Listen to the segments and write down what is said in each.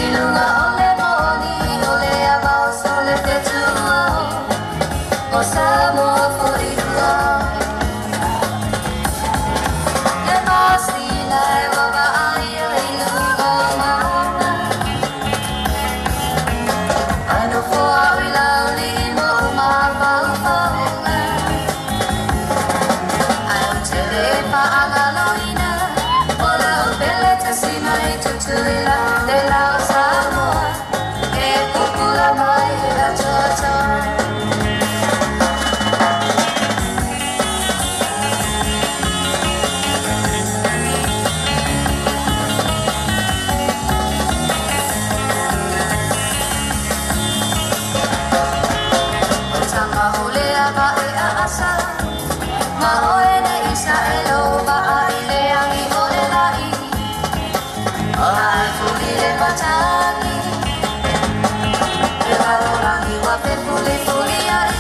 Ilunga ole moni ole abao sole te tua o Samoa forirua le masina e wawa aia ilunga mauna ano foa wila limo ma pau paunga ao te repa agaloina ola o pele te sima i tutuila de lao Samoa e kukula mai e ato ato ma oe ne isa e lo ba ai le angi o le lai o ai fuli le patangi e waro rangi wa pe fuli fuli ai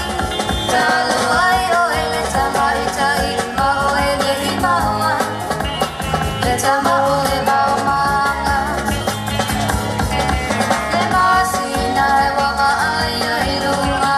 talo ai o e le tamai tai ma oe ne i maua le tama o le bao manga le masina e wawa ai e lunga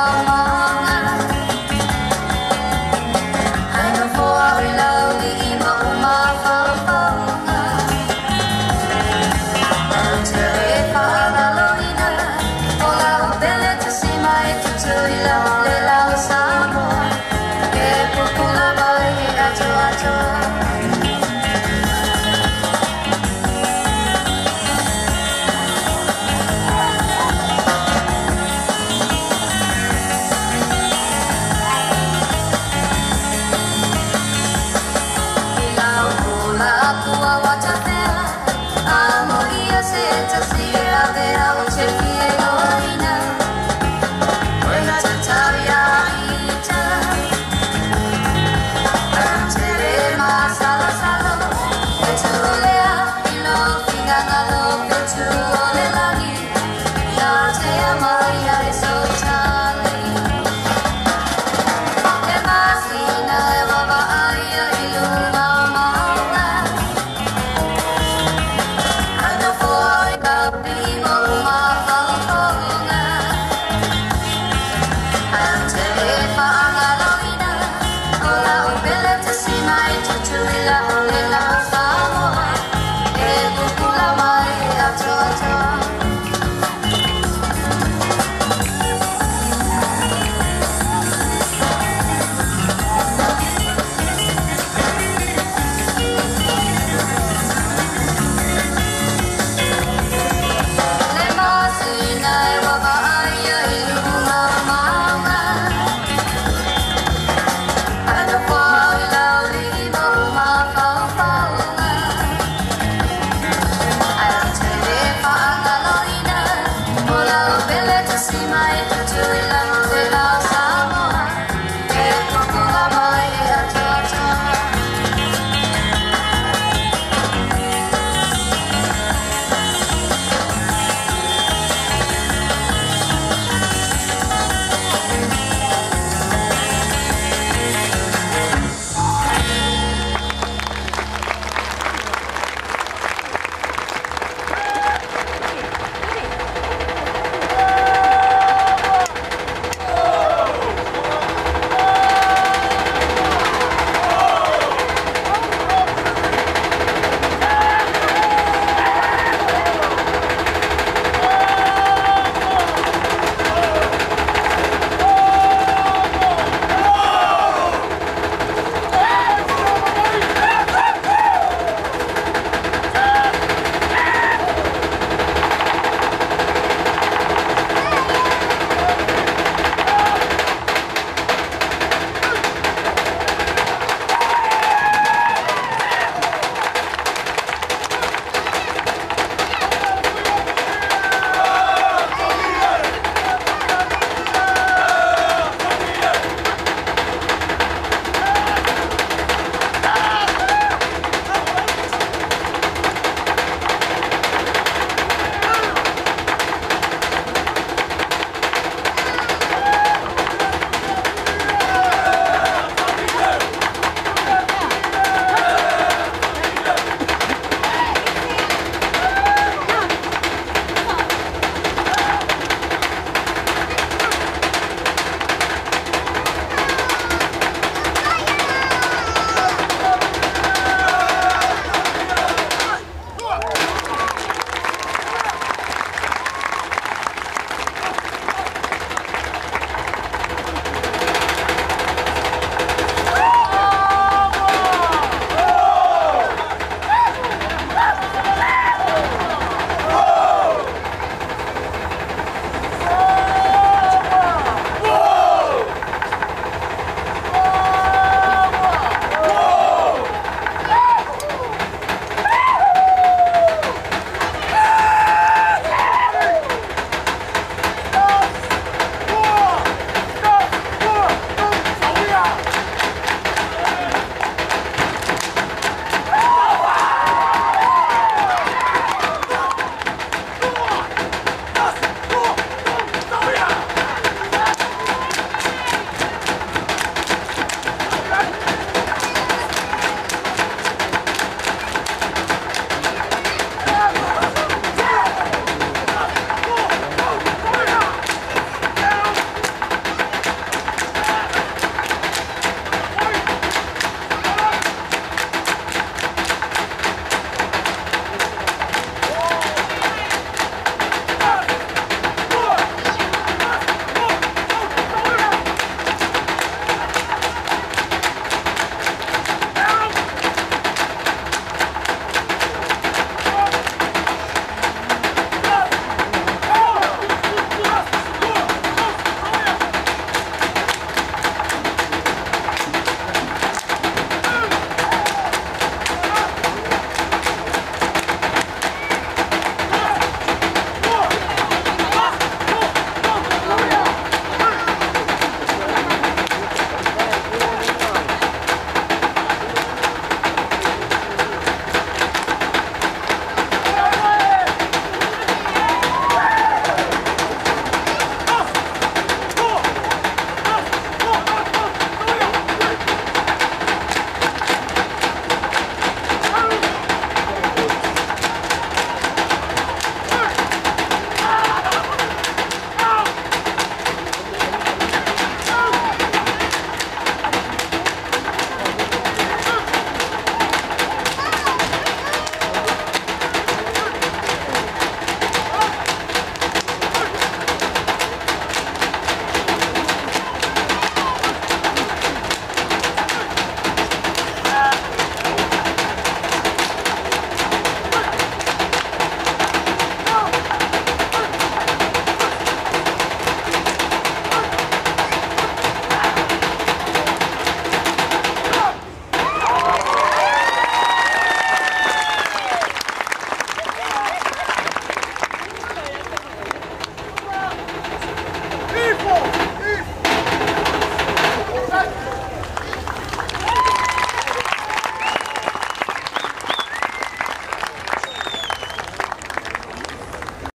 Samoa, e kukula mai ato ato.